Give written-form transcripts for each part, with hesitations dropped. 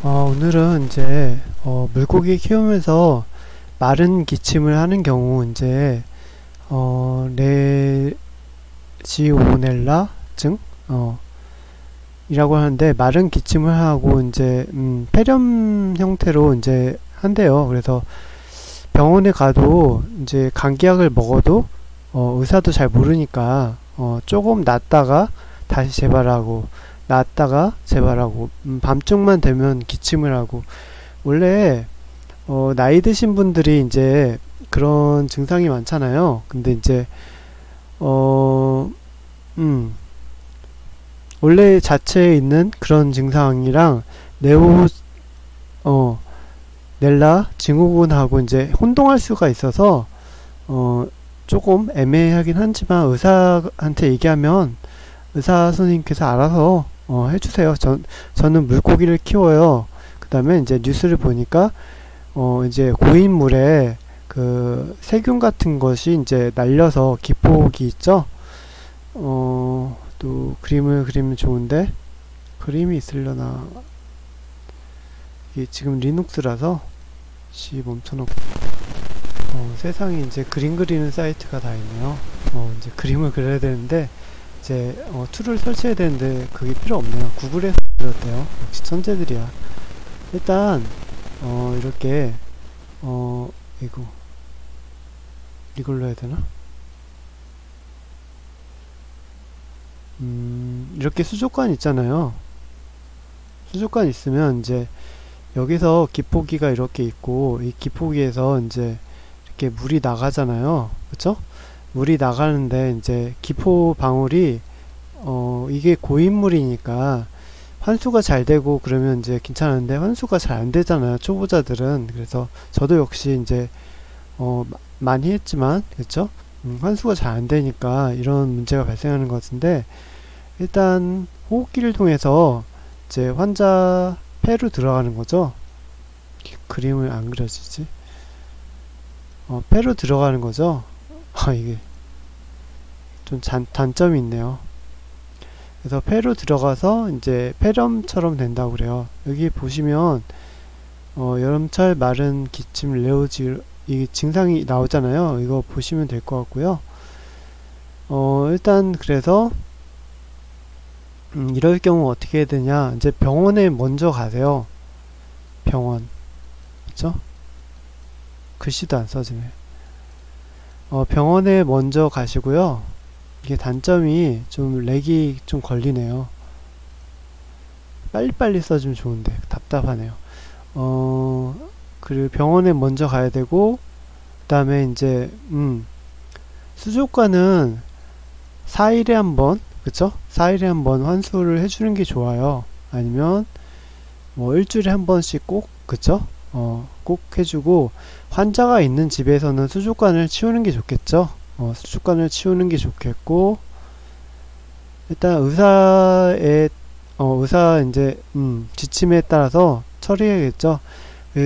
오늘은 이제 물고기 키우면서 마른 기침을 하는 경우 이제 레지오넬라 증 이라고 하는데, 마른 기침을 하고 이제 폐렴 형태로 이제 한대요. 그래서 병원에 가도 이제 감기약을 먹어도 의사도 잘 모르니까 조금 낫다가 다시 재발하고, 낫다가 재발하고, 밤중만 되면 기침을 하고. 원래 나이 드신 분들이 이제 그런 증상이 많잖아요. 근데 이제 어, 원래 자체에 있는 그런 증상이랑 네오 어, 넬라 증후군하고 이제 혼동할 수가 있어서 조금 애매하긴 하지만, 의사한테 얘기하면 의사 선생님께서 알아서 해주세요. 저는 물고기를 키워요. 그 다음에 이제 뉴스를 보니까 이제 고인물에 그 세균 같은 것이 이제 날려서 기포기 있죠. 또 그림을 그리면 좋은데, 그림이 있으려나. 이게 지금 리눅스라서 멈춰놓고. 세상에 이제 그림 그리는 사이트가 다 있네요. 이제 그림을 그려야 되는데, 이제 툴을 설치해야 되는데 그게 필요 없네요. 구글에서 그렸대요. 역시 천재들이야. 일단 이렇게 이걸로 해야 되나? 이렇게 수족관 있잖아요. 수족관 있으면 이제 여기서 기포기가 이렇게 있고, 이 기포기에서 이제 이렇게 물이 나가잖아요. 그쵸? 물이 나가는데 이제 기포 방울이 이게 고인물이니까 환수가 잘 되고 그러면 이제 괜찮은데, 환수가 잘 안 되잖아요, 초보자들은. 그래서 저도 역시 이제 많이 했지만, 그쵸? 환수가 잘 안 되니까 이런 문제가 발생하는 것 같은데, 일단 호흡기를 통해서 이제 환자 폐로 들어가는 거죠. 그림을 안 그려지지? 폐로 들어가는 거죠. 이게 좀 단점이 있네요. 그래서 폐로 들어가서 이제 폐렴처럼 된다고 그래요. 여기 보시면 여름철 마른 기침 레오지 이 증상이 나오잖아요. 이거 보시면 될 것 같고요. 일단 그래서 이럴 경우 어떻게 해야 되냐, 이제 병원에 먼저 가세요. 병원. 그쵸? 글씨도 안 써지네. 병원에 먼저 가시고요. 이게 단점이 좀 렉이 좀 걸리네요. 빨리빨리 써주면 좋은데 답답하네요. 그리고 병원에 먼저 가야 되고, 그 다음에 이제 수족관은 4일에 한번, 그쵸? 4일에 한번 환수를 해주는 게 좋아요. 아니면 뭐 일주일에 한 번씩 꼭, 그쵸? 꼭 해주고, 환자가 있는 집에서는 수족관을 치우는 게 좋겠죠. 수족관을 치우는 게 좋겠고, 일단 의사 이제 지침에 따라서 처리해야겠죠.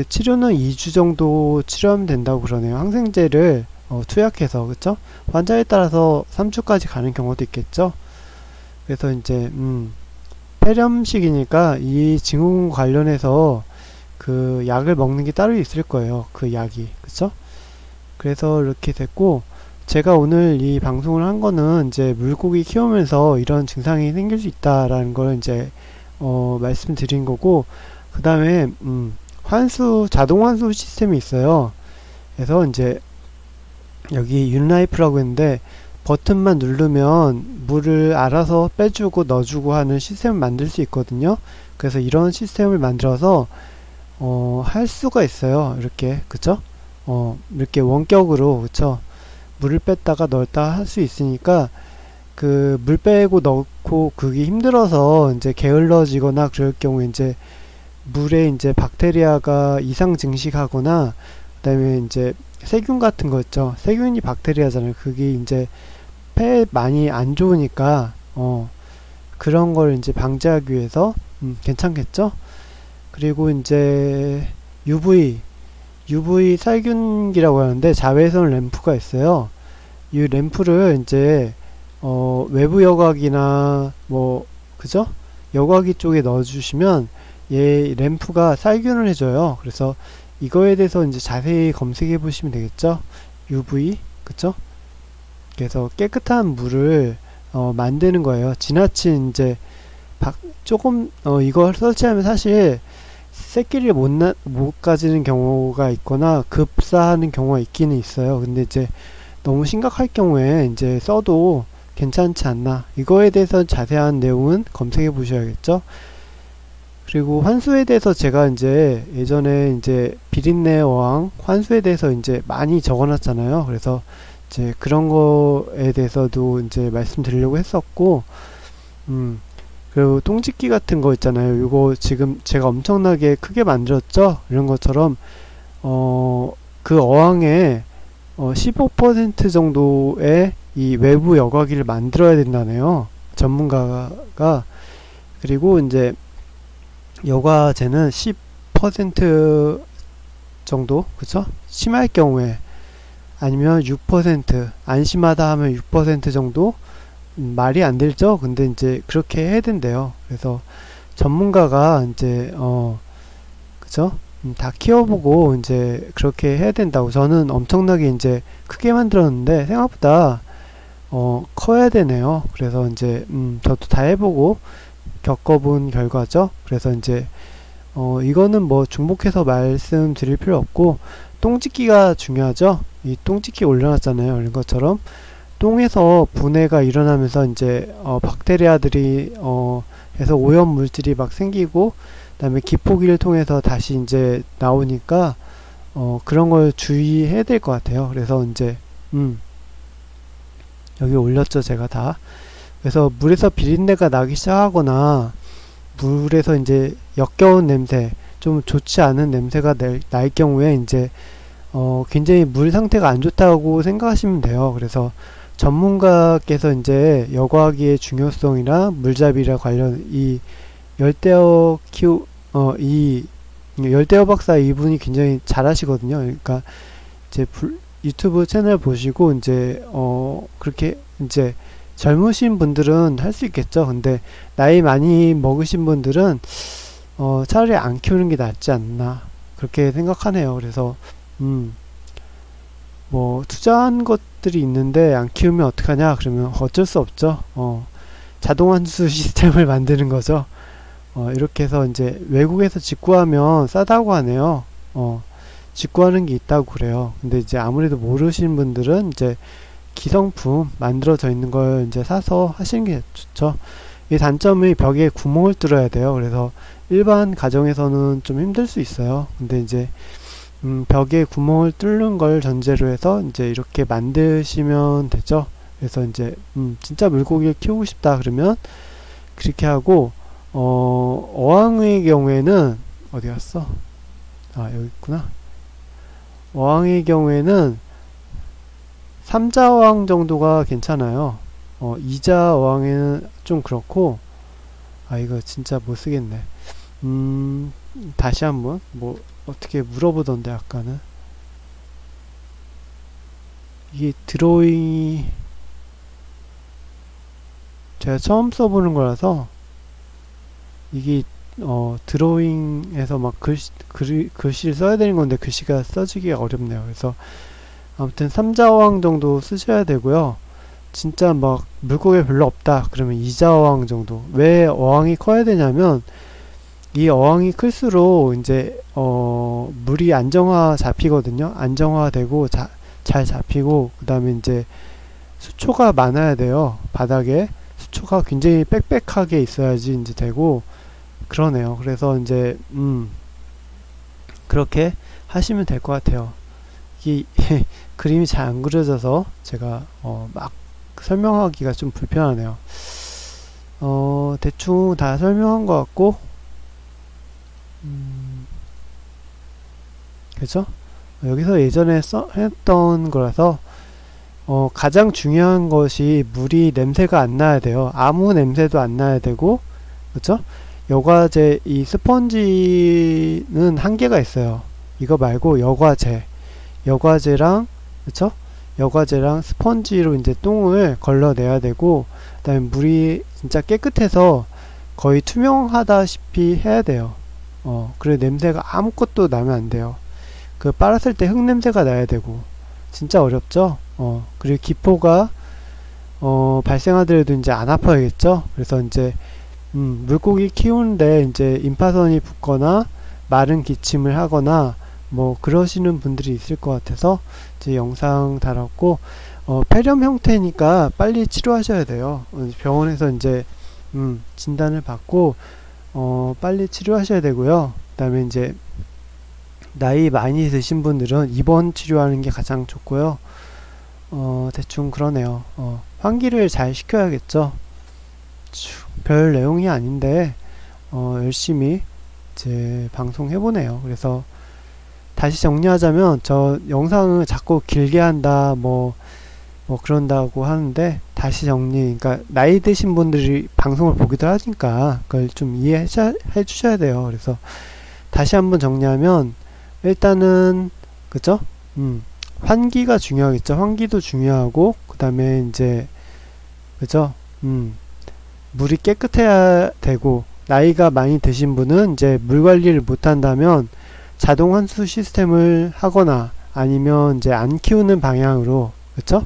치료는 2주 정도 치료하면 된다고 그러네요. 항생제를 투약해서. 그쵸? 환자에 따라서 3주까지 가는 경우도 있겠죠. 그래서 이제 폐렴식이니까 이 증후군 관련해서 그 약을 먹는 게 따로 있을 거예요. 그 약이. 그쵸? 그래서 이렇게 됐고, 제가 오늘 이 방송을 한 거는 이제 물고기 키우면서 이런 증상이 생길 수 있다라는 걸 이제 말씀드린 거고, 그 다음에 자동 환수 시스템이 있어요. 그래서 이제 여기 윤라이프라고 했는데, 버튼만 누르면 물을 알아서 빼주고 넣어주고 하는 시스템을 만들 수 있거든요. 그래서 이런 시스템을 만들어서 할 수가 있어요. 이렇게. 그쵸? 이렇게 원격으로. 그쵸? 물을 뺐다가 넣었다 할 수 있으니까, 그 물 빼고 넣고 그게 힘들어서 이제 게을러지거나 그럴 경우에 이제 물에 이제 박테리아가 이상 증식하거나, 그 다음에 이제 세균 같은 거 있죠. 세균이 박테리아잖아요. 그게 이제 폐에 많이 안 좋으니까 그런 걸 이제 방지하기 위해서 괜찮겠죠. 그리고 이제 UV 살균기라고 하는데, 자외선 램프가 있어요. 이 램프를 이제 외부 여과기나 뭐, 그죠? 여과기 쪽에 넣어주시면 얘 램프가 살균을 해줘요. 그래서 이거에 대해서 이제 자세히 검색해 보시면 되겠죠. UV, 그쵸? 그래서 깨끗한 물을 만드는 거예요. 지나친 이제 조금 이걸 설치하면 사실 새끼를 못 가지는 경우가 있거나 급사하는 경우가 있기는 있어요. 근데 이제 너무 심각할 경우에 이제 써도 괜찮지 않나. 이거에 대해서 자세한 내용은 검색해 보셔야겠죠. 그리고 환수에 대해서 제가 이제 예전에 이제 비린내 어항 환수에 대해서 이제 많이 적어 놨잖아요. 그래서 이제 그런 거에 대해서도 이제 말씀드리려고 했었고, 그리고 똥짓기 같은 거 있잖아요. 이거 지금 제가 엄청나게 크게 만들었죠. 이런 것처럼 그 어항에 15% 정도의 이 외부 여과기를 만들어야 된다네요. 전문가가. 그리고 이제 여과제는 10% 정도, 그쵸? 심할 경우에 아니면 6%, 안심하다 하면 6% 정도. 말이 안 되죠. 근데 이제 그렇게 해야 된대요. 그래서 전문가가 이제 그쵸? 다 키워보고 이제 그렇게 해야 된다고. 저는 엄청나게 이제 크게 만들었는데 생각보다 커야 되네요. 그래서 이제 저도 다 해보고 겪어본 결과죠. 그래서 이제 이거는 뭐 중복해서 말씀드릴 필요 없고, 똥짓기가 중요하죠. 이 똥짓기 올려놨잖아요. 이런 것처럼 똥에서 분해가 일어나면서 이제 박테리아들이 해서 오염 물질이 막 생기고, 그다음에 기포기를 통해서 다시 이제 나오니까 그런 걸 주의해야 될 것 같아요. 그래서 이제 여기 올렸죠, 제가 다. 그래서 물에서 비린내가 나기 시작하거나 물에서 이제 역겨운 냄새, 좀 좋지 않은 냄새가 날 경우에 이제 굉장히 물 상태가 안 좋다고 생각하시면 돼요. 그래서 전문가께서 이제 여과기의 중요성이나 물잡이랑 관련 이 열대어 이 열대어 박사 이분이 굉장히 잘하시거든요. 그러니까 이제 유튜브 채널 보시고 이제 그렇게 이제 젊으신 분들은 할 수 있겠죠. 근데 나이 많이 먹으신 분들은 차라리 안 키우는 게 낫지 않나 그렇게 생각하네요. 그래서 뭐 투자한 것들이 있는데 안 키우면 어떡하냐 그러면 어쩔 수 없죠. 자동 환수 시스템을 만드는 거죠. 이렇게 해서 이제 외국에서 직구하면 싸다고 하네요. 직구하는 게 있다고 그래요. 근데 이제 아무래도 모르시는 분들은 이제 기성품 만들어져 있는 걸 이제 사서 하시는 게 좋죠. 이 단점이 벽에 구멍을 뚫어야 돼요. 그래서 일반 가정에서는 좀 힘들 수 있어요. 근데 이제 벽에 구멍을 뚫는 걸 전제로 해서 이제 이렇게 만드시면 되죠. 그래서 이제 진짜 물고기를 키우고 싶다 그러면 그렇게 하고, 어항의 경우에는 어디 갔어? 아, 여기 있구나. 어항의 경우에는 3자 어항 정도가 괜찮아요. 2자 어항에는 좀 그렇고, 아, 이거 진짜 못 쓰겠네. 다시 한번 뭐 어떻게 물어보던데 아까는 이게 드로잉이 제가 처음 써보는 거라서 이게 드로잉에서 막 글씨를 써야 되는 건데 글씨가 써지기가 어렵네요. 그래서 아무튼 3자 어항 정도 쓰셔야 되고요. 진짜 막 물고기가 별로 없다 그러면 2자 어항 정도. 왜 어항이 커야 되냐면 이 어항이 클수록 이제 물이 안정화 잡히거든요. 안정화되고 잘 잡히고, 그 다음에 이제 수초가 많아야 돼요. 바닥에 수초가 굉장히 빽빽하게 있어야지 이제 되고 그러네요. 그래서 이제 그렇게 하시면 될 것 같아요. 이 그림이 잘 안 그려져서 제가 막 설명하기가 좀 불편하네요. 대충 다 설명한 것 같고, 그죠? 여기서 예전에 했던 거라서 가장 중요한 것이 물이 냄새가 안 나야 돼요. 아무 냄새도 안 나야 되고, 그쵸? 여과제, 이 스펀지는 한계가 있어요. 이거 말고 여과제랑, 그쵸? 여과제랑 스펀지로 이제 똥을 걸러내야 되고, 그 다음에 물이 진짜 깨끗해서 거의 투명하다시피 해야 돼요. 그래 냄새가 아무것도 나면 안 돼요. 그 빨았을 때 흙 냄새가 나야 되고 진짜 어렵죠. 그리고 기포가 발생하더라도 이제 안 아파야겠죠. 그래서 이제 물고기 키우는데 이제 임파선이 붙거나 마른 기침을 하거나 뭐 그러시는 분들이 있을 것 같아서 이제 영상 달았고, 폐렴 형태니까 빨리 치료하셔야 돼요. 병원에서 이제 진단을 받고 빨리 치료하셔야 되고요. 그 다음에 이제 나이 많이 드신 분들은 입원 치료하는 게 가장 좋고요. 대충 그러네요. 환기를 잘 시켜야겠죠. 별 내용이 아닌데 열심히 이제 방송해보네요. 그래서 다시 정리하자면, 저 영상을 자꾸 길게 한다 뭐 그런다고 하는데, 다시 정리, 그러니까 나이 드신 분들이 방송을 보기도 하니까 그걸 좀 이해해 주셔야 돼요. 그래서 다시 한번 정리하면, 일단은 그죠? 환기가 중요하겠죠. 환기도 중요하고, 그 다음에 이제 그죠? 물이 깨끗해야 되고, 나이가 많이 드신 분은 이제 물 관리를 못 한다면 자동 환수 시스템을 하거나 아니면 이제 안 키우는 방향으로, 그쵸?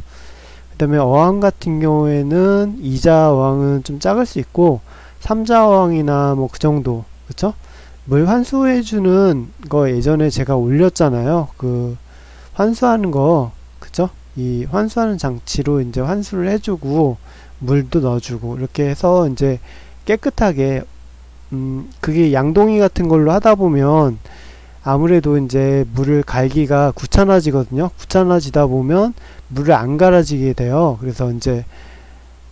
그 다음에 어항 같은 경우에는 2자 어항은 좀 작을 수 있고 3자 어항이나 뭐 그 정도, 그쵸? 물 환수해주는 거 예전에 제가 올렸잖아요. 그 환수하는 거, 그쵸? 이 환수하는 장치로 이제 환수를 해주고 물도 넣어주고 이렇게 해서 이제 깨끗하게, 그게 양동이 같은 걸로 하다 보면 아무래도 이제 물을 갈기가 귀찮아지거든요. 귀찮아지다 보면 물을 안 갈아지게 돼요. 그래서 이제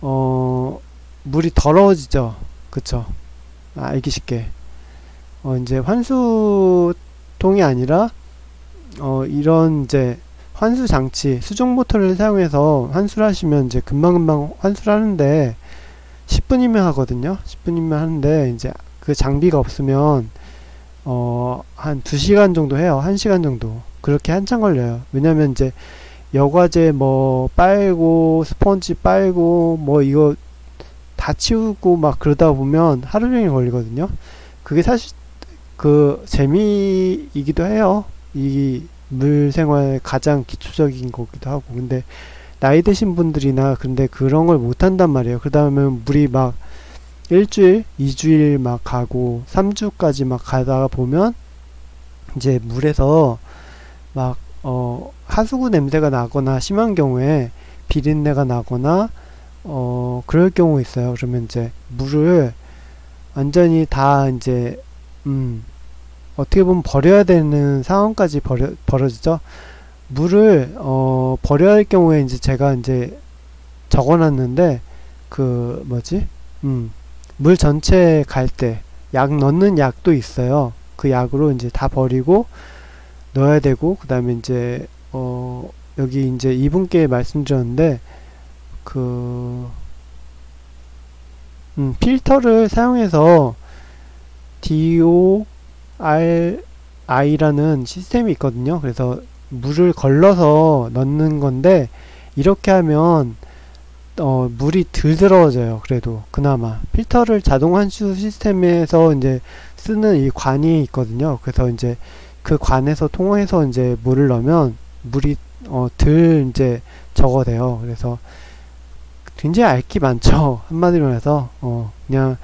물이 더러워지죠. 그쵸? 알기 쉽게. 이제 환수통이 아니라 이런 이제 환수 장치, 수중 모터를 사용해서 환수를 하시면 이제 금방금방 환수를 하는데 10분이면 하거든요. 10분이면 하는데 이제 그 장비가 없으면 한 2시간 정도 해요. 1시간 정도. 그렇게 한참 걸려요. 왜냐면 이제 여과제 뭐 빨고 스펀지 빨고 뭐 이거 다 치우고 막 그러다 보면 하루 종일 걸리거든요. 그게 사실 그 재미이기도 해요. 이 물 생활의 가장 기초적인 거기도 하고. 근데 나이 드신 분들이나 근데 그런 걸 못 한단 말이에요. 그 다음에 물이 막 일주일, 2주일 막 가고 3주까지 막 가다가 보면 이제 물에서 막 하수구 냄새가 나거나, 심한 경우에 비린내가 나거나 그럴 경우 있어요. 그러면 이제 물을 완전히 다 이제 어떻게 보면 버려야 되는 상황까지 벌어지죠. 물을 버려야 할 경우에 이제 제가 이제 적어놨는데, 그 뭐지? 물 전체 갈 때 약 넣는 약도 있어요. 그 약으로 이제 다 버리고 넣어야 되고, 그 다음에 이제 여기 이제 이분께 말씀드렸는데, 그 필터를 사용해서 DORI라는 시스템이 있거든요. 그래서 물을 걸러서 넣는 건데, 이렇게 하면 물이 덜 더러워져요. 그래도 그나마 필터를 자동 환수 시스템에서 이제 쓰는 이 관이 있거든요. 그래서 이제 그 관에서 통해서 이제 물을 넣으면 물이 덜 이제 적어돼요. 그래서 굉장히 알기 많죠. 한마디로 해서 그냥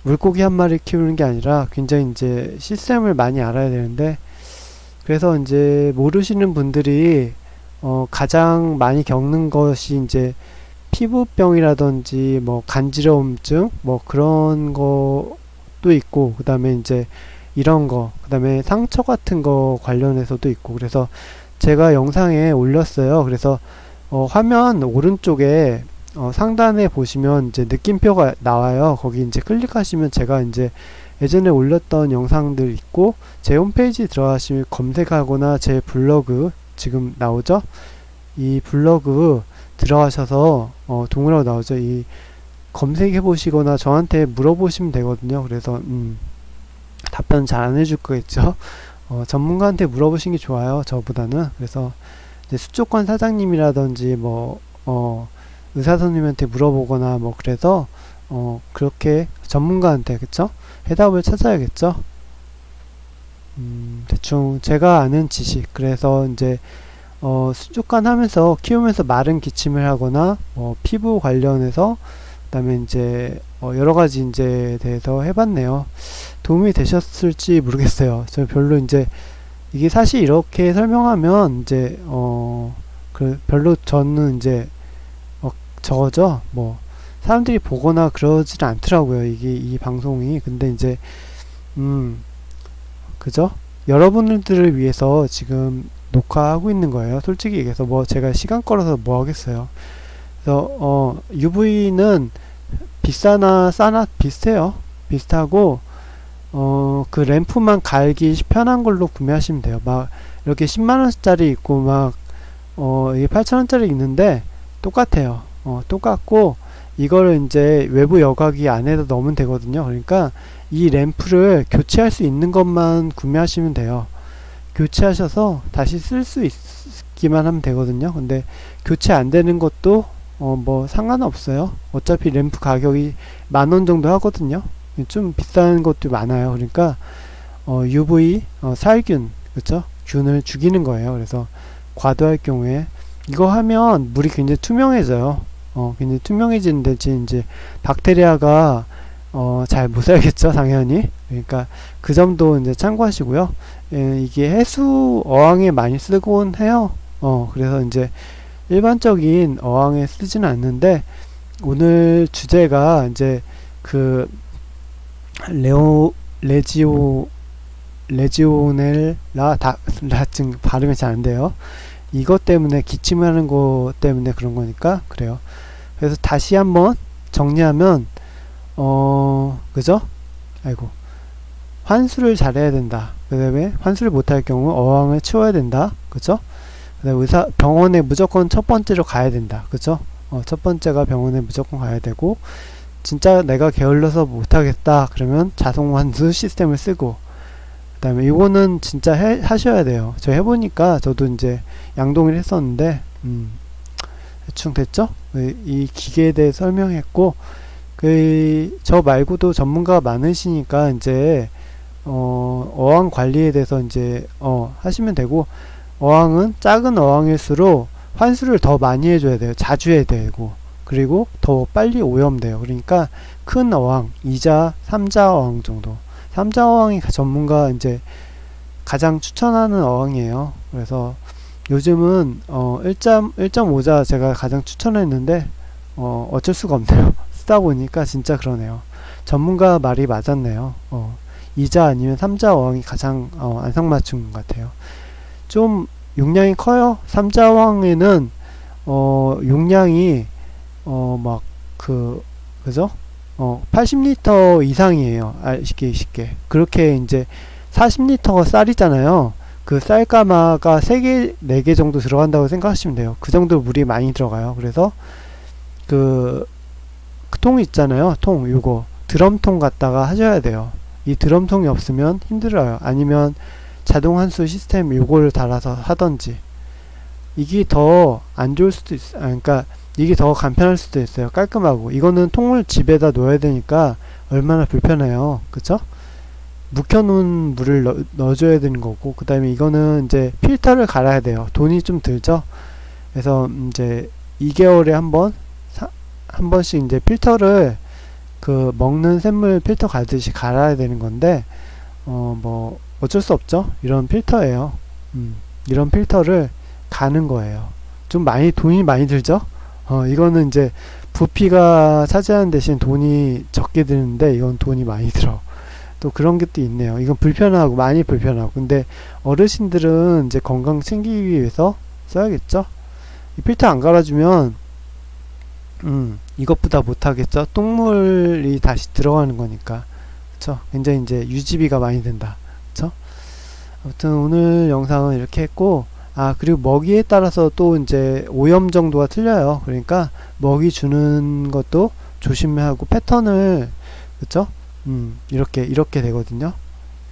물고기 한 마리 키우는 게 아니라 굉장히 이제 시스템을 많이 알아야 되는데, 그래서 이제 모르시는 분들이 가장 많이 겪는 것이 이제 피부병이라든지 뭐 간지러움증 뭐 그런 것도 있고, 그 다음에 이제 이런 거, 그 다음에 상처 같은 거 관련해서도 있고. 그래서 제가 영상에 올렸어요. 그래서 화면 오른쪽에 상단에 보시면 이제 느낌표가 나와요. 거기 이제 클릭하시면 제가 이제 예전에 올렸던 영상들 있고, 제 홈페이지 들어가시면 검색하거나 제 블로그 지금 나오죠? 이 블로그 들어가셔서 동그라고 나오죠? 이 검색해 보시거나 저한테 물어보시면 되거든요. 그래서 답변 잘 안 해줄 거겠죠? 전문가한테 물어보시는 게 좋아요, 저보다는. 그래서 이제 수족관 사장님이라든지 뭐 의사 선생님한테 물어보거나 뭐 그래서 그렇게 전문가한테, 그쵸? 해답을 찾아야겠죠? 대충 제가 아는 지식. 그래서 이제 수족관 하면서 키우면서 마른 기침을 하거나 피부 관련해서 그다음에 이제 여러 가지 이제 대해서 해봤네요. 도움이 되셨을지 모르겠어요. 저는 별로 이제 이게 사실 이렇게 설명하면 이제 별로 저는 이제 저거죠. 뭐 사람들이 보거나 그러지는 않더라고요. 이게 이 방송이. 근데 이제 그죠? 여러분들을 위해서 지금 녹화하고 있는 거예요. 솔직히 얘기해서 뭐 제가 시간 끌어서 뭐 하겠어요. 그래서 UV는 비싸나 싸나 비슷해요. 비슷하고 그 램프만 갈기 편한 걸로 구매하시면 돼요. 막 이렇게 10만원짜리 있고 막 이게 8천원짜리 있는데 똑같아요. 똑같고 이거를 이제 외부 여과기 안에다 넣으면 되거든요. 그러니까 이 램프를 교체할 수 있는 것만 구매하시면 돼요. 교체하셔서 다시 쓸 수 있기만 하면 되거든요. 근데 교체 안 되는 것도 뭐 상관없어요. 어차피 램프 가격이 10,000원 정도 하거든요. 좀 비싼 것도 많아요. 그러니까 UV 살균, 그쵸? 균을 죽이는 거예요. 그래서 과도할 경우에 이거 하면 물이 굉장히 투명해져요. 굉장히 투명해지는데 이제 박테리아가 잘 못 살겠죠, 당연히. 그러니까 그 점도 이제 참고하시고요. 이게 해수 어항에 많이 쓰곤 해요. 그래서 이제 일반적인 어항에 쓰지는 않는데 오늘 주제가 이제 그 레지오넬라 지금 발음이 잘 안 돼요. 이것 때문에 기침하는 것 때문에 그런 거니까 그래요. 그래서 다시 한번 정리하면 그죠? 아이고, 환수를 잘해야 된다. 그 다음에 환수를 못할 경우 어항을 치워야 된다. 그죠? 그 다음에 병원에 무조건 첫 번째로 가야 된다. 그죠? 첫 번째가 병원에 무조건 가야 되고, 진짜 내가 게을러서 못하겠다 그러면 자동 환수 시스템을 쓰고, 그 다음에 이거는 진짜 하셔야 돼요. 저 해보니까 저도 이제 양동이를 했었는데 대충 됐죠? 이 기계에 대해 설명했고, 저 말고도 전문가가 많으시니까 이제 어항 관리에 대해서 이제 하시면 되고, 어항은 작은 어항일수록 환수를 더 많이 해줘야 돼요. 자주 해야 되고, 그리고 더 빨리 오염돼요. 그러니까 큰 어항, 2자, 3자 어항 정도. 3자 어항이 전문가 이제 가장 추천하는 어항이에요. 그래서 요즘은 1.5자 제가 가장 추천했는데 어쩔 수가 없네요. 쓰다 보니까 진짜 그러네요. 전문가 말이 맞았네요. 2자 아니면 3자 어항이 가장 안성맞춤 같아요. 좀 용량이 커요. 3자 어항에는 용량이 그죠? 80리터 이상이에요. 쉽게. 그렇게 이제 40리터가 쌀이잖아요. 그 쌀가마가 3개, 4개 정도 들어간다고 생각하시면 돼요. 그 정도 물이 많이 들어가요. 그래서 그 통 있잖아요. 요거 드럼통 갖다가 하셔야 돼요. 이 드럼통이 없으면 힘들어요. 아니면 자동 환수 시스템 요거를 달아서 하던지. 이게 더 안 좋을 수도 있어요. 그러니까 이게 더 간편할 수도 있어요. 깔끔하고. 이거는 통을 집에다 놓아야 되니까 얼마나 불편해요. 그쵸? 묵혀놓은 물을 넣어줘야 되는 거고, 그 다음에 이거는 이제 필터를 갈아야 돼요. 돈이 좀 들죠? 그래서 이제 2개월에 한 번씩 이제 필터를 그 먹는 샘물 필터 갈듯이 갈아야 되는 건데, 뭐 어쩔 수 없죠. 이런 필터예요. 이런 필터를 가는 거예요. 좀 돈이 많이 들죠? 이거는 이제 부피가 차지하는 대신 돈이 적게 드는데, 이건 돈이 많이 들어. 또 그런 것도 있네요. 이건 불편하고, 많이 불편하고. 근데 어르신들은 이제 건강 챙기기 위해서 써야겠죠? 이 필터 안 갈아주면 이것보다 못하겠죠? 똥물이 다시 들어가는 거니까. 그쵸? 굉장히 이제 유지비가 많이 든다. 그쵸? 아무튼 오늘 영상은 이렇게 했고, 그리고 먹이에 따라서 또 이제 오염 정도가 틀려요. 그러니까 먹이 주는 것도 조심하고 패턴을, 그쵸? 이렇게 되거든요.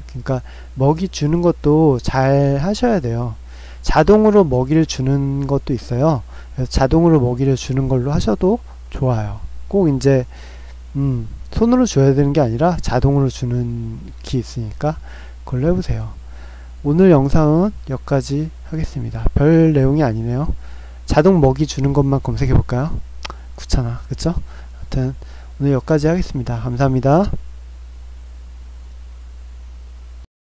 그러니까 먹이 주는 것도 잘 하셔야 돼요. 자동으로 먹이를 주는 것도 있어요. 그래서 자동으로 먹이를 주는 걸로 하셔도 좋아요. 꼭 이제 손으로 줘야 되는 게 아니라 자동으로 주는 기 있으니까 그걸로 해보세요. 오늘 영상은 여기까지 하겠습니다. 별 내용이 아니네요. 자동 먹이 주는 것만 검색해 볼까요? 귀찮아, 그쵸? 하여튼 오늘 여기까지 하겠습니다. 감사합니다.